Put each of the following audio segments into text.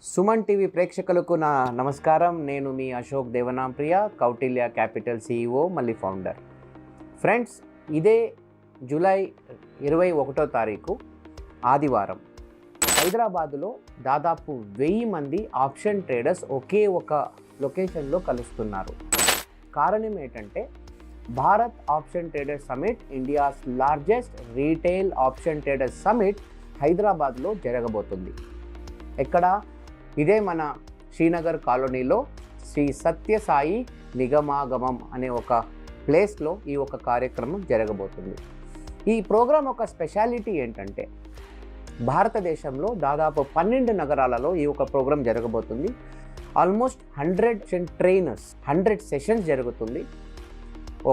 Suman TV ప్రేక్షకులకు నా నమస్కారం. నేను మీ అశోక్ దేవనాంప్రియ, కౌటిల్య క్యాపిటల్ CEO మళ్ళీ ఫౌండర్. ఫ్రెండ్స్, ఇదే జూలై 21వ తారీఖు ఆదివారం హైదరాబాదులో దాదాపు 1000 మంది ఆప్షన్ ట్రేడర్స్ ఒకే ఒక లొకేషన్లో కలుస్తున్నారు. కారణం ఏంటంటే Bharat option trader summit, India's largest retail option trader summit హైదరాబాద్లో జరగబోతుంది. ఎక్కడ? ఇదే మన శ్రీనగర్ కాలనీలో శ్రీ సత్యసాయి నిగమాగమం అనే ఒక ప్లేస్లో ఈ ఒక కార్యక్రమం జరగబోతుంది. ఈ ప్రోగ్రాం ఒక స్పెషాలిటీ ఏంటంటే భారతదేశంలో దాదాపు 12 నగరాలలో ఈ ఒక ప్రోగ్రాం జరగబోతుంది. ఆల్మోస్ట్ 100 ట్రైనర్స్, 100 సెషన్స్ జరుగుతుంది.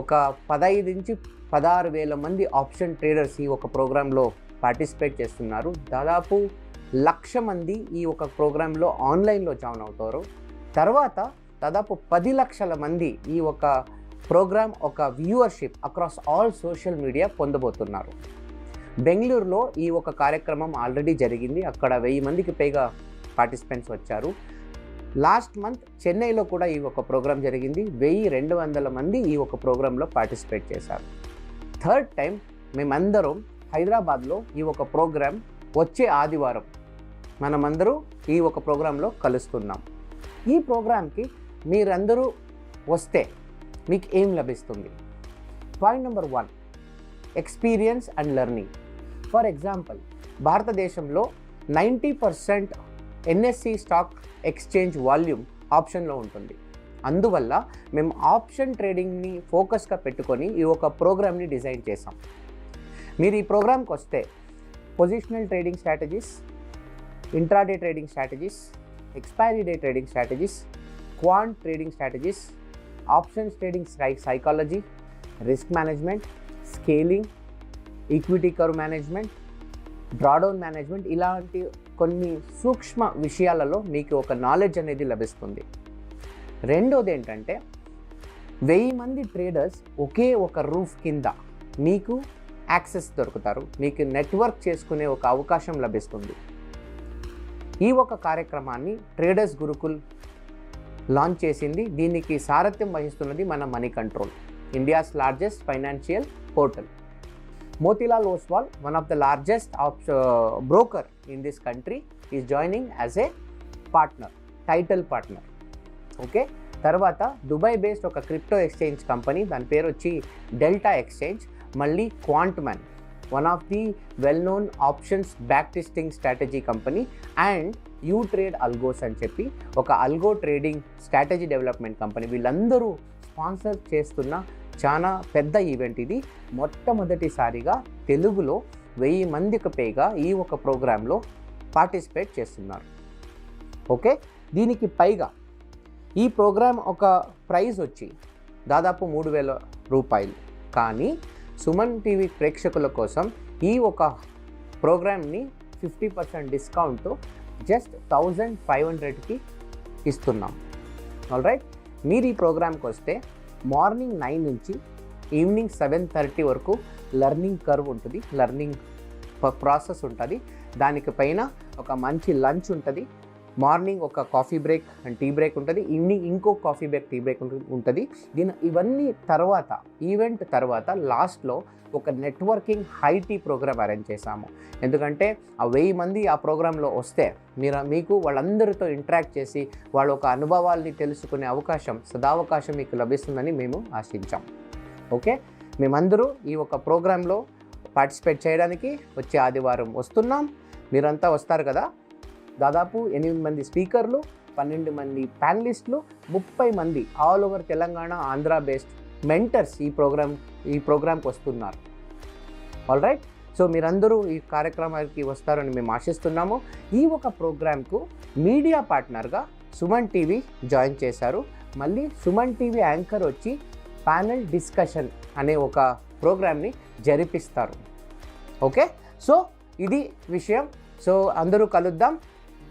ఒక 15 నుంచి 16,000 మంది ఆప్షన్ ట్రేడర్స్ ఈ ఒక ప్రోగ్రాంలో పార్టిసిపేట్ చేస్తున్నారు. దాదాపు 1,00,000 మంది ఈ ఒక ప్రోగ్రాంలో ఆన్లైన్లో జాయిన్ అవుతారు. తర్వాత దాదాపు 10 లక్షల మంది ఈ ఒక ప్రోగ్రామ్ ఒక viewership across all social media పొందబోతున్నారు. బెంగళూరులో ఈ ఒక కార్యక్రమం ఆల్రెడీ జరిగింది. అక్కడ 1000 మందికి పైగా పార్టిసిపెంట్స్ వచ్చారు. లాస్ట్ మంత్ చెన్నైలో కూడా ఈ ఒక ప్రోగ్రాం జరిగింది. 1200 మంది ఈ ఒక ప్రోగ్రాంలో పార్టిసిపేట్ చేశారు. థర్డ్ టైం మేమందరం హైదరాబాద్లో ఈ ఒక ప్రోగ్రాం వచ్చే ఆదివారం మనమందరూ ఈ ఒక ప్రోగ్రాంలో కలుస్తున్నాం. ఈ ప్రోగ్రాంకి మీరందరూ వస్తే మీకు ఏం లభిస్తుంది? Point number 1, experience and learning. For example, భారతదేశంలో 90% NSE స్టాక్ ఎక్స్చేంజ్ వాల్యూమ్ ఆప్షన్లో ఉంటుంది. అందువల్ల మేము ఆప్షన్ ట్రేడింగ్ని ఫోకస్గా పెట్టుకొని ఈ ఒక ప్రోగ్రామ్ని డిజైన్ చేసాం. మీరు ఈ ప్రోగ్రామ్కి వస్తే positional trading strategies, intraday trading strategies, expiry day trading strategies, quant trading strategies, options trading psychology, risk management, scaling, equity curve management, drawdown management, ఇలాంటి కొన్ని సూక్ష్మ విషయాలలో మీకు ఒక నాలెడ్జ్ అనేది లభిస్తుంది. రెండోది ఏంటంటే 1000 మంది ట్రేడర్స్ ఒకే ఒక రూఫ్ కింద మీకు యాక్సెస్ దొరుకుతారు. మీకు నెట్వర్క్ చేసుకునే ఒక అవకాశం లభిస్తుంది. ఈ ఒక కార్యక్రమాన్ని ట్రేడర్స్ గురుకుల్ లాంచ్ చేసింది. దీనికి సారథ్యం వహిస్తున్నది మన money control, India's largest financial portal. Motilal Oswal, one of the largest broker in this country, is joining as a partner, title partner. Okay, తర్వాత దుబాయ్ బేస్డ్ ఒక క్రిప్టో ఎక్స్చేంజ్ కంపెనీ, దాని పేరు వచ్చి డెల్టా ఎక్స్చేంజ్. మళ్ళీ Quantman, one of the well-known options backtesting strategy company, and uTrade Algos అని చెప్పి ఒక algo trading strategy development company. వీళ్ళందరూ స్పాన్సర్ చేస్తున్న చాలా పెద్ద ఈవెంట్ ఇది. మొట్టమొదటిసారిగా తెలుగులో 1000 మందికి పైగా ఈ ఒక ప్రోగ్రాంలో పార్టిసిపేట్ చేస్తున్నారు. ఓకే, దీనికి పైగా ఈ ప్రోగ్రాం ఒక ప్రైజ్ వచ్చి దాదాపు 3,000 రూపాయలు. కానీ సుమన్ టీవీ ప్రేక్షకుల కోసం ఈ ఒక ప్రోగ్రామ్ని 50% డిస్కౌంట్ జస్ట్ 1500కి ఇస్తున్నాం. ఆల్ రైట్, మీరు ఈ ప్రోగ్రామ్కి వస్తే మార్నింగ్ 9 నుంచి ఈవినింగ్ 7:30 వరకు లెర్నింగ్ కర్వ్ ఉంటుంది, లెర్నింగ్ ప్రాసెస్ ఉంటుంది. దానికి పైన ఒక మంచి లంచ్ ఉంటుంది. మార్నింగ్ ఒక coffee break and tea break ఉంటుంది. ఈవినింగ్ ఇంకో కాఫీ బ్రేక్, టీ బ్రేక్ ఉంటుంది. ఇవన్నీ తర్వాత, ఈవెంట్ తర్వాత లాస్ట్లో ఒక networking high tea program arrange చేశాము. ఎందుకంటే ఆ 1000 మంది ఆ ప్రోగ్రాంలో వస్తే మీకు వాళ్ళందరితో ఇంటరాక్ట్ చేసి వాళ్ళ ఒక అనుభవాల్ని తెలుసుకునే అవకాశం, సదావకాశం మీకు లభిస్తుందని మేము ఆశించాం. ఓకే, మేమందరూ ఈ ఒక ప్రోగ్రాంలో పార్టిసిపేట్ చేయడానికి వచ్చే ఆదివారం వస్తున్నాం. మీరంతా వస్తారు కదా? దాదాపు 8 మంది స్పీకర్లు, 12 మంది ప్యానలిస్టులు, 30 మంది all over Telangana, Andhra based mentors ఈ ప్రోగ్రామ్కి వస్తున్నారు. ఆల్ రైట్, సో మీరందరూ ఈ కార్యక్రమానికి వస్తారని మేము ఆశిస్తున్నాము. ఈ ఒక ప్రోగ్రామ్కు మీడియా పార్ట్నర్గా సుమన్ టీవీ జాయిన్ చేశారు. మళ్ళీ సుమన్ టీవీ యాంకర్ వచ్చి ప్యానల్ డిస్కషన్ అనే ఒక ప్రోగ్రామ్ని జరిపిస్తారు. ఓకే, సో ఇది విషయం. సో అందరూ కలుద్దాం.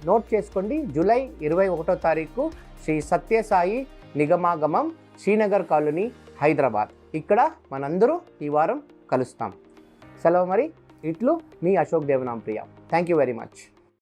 నోట్ చేసుకోండి, జూలై 21వ తారీఖు శ్రీ సత్యసాయి నిగమాగమం, శ్రీనగర్ కాలనీ, హైదరాబాద్. ఇక్కడ మనందరూ ఈ వారం కలుస్తాం. సెలవు మరి. ఇట్లు మీ Ashok Devanampriya. Thank you very much.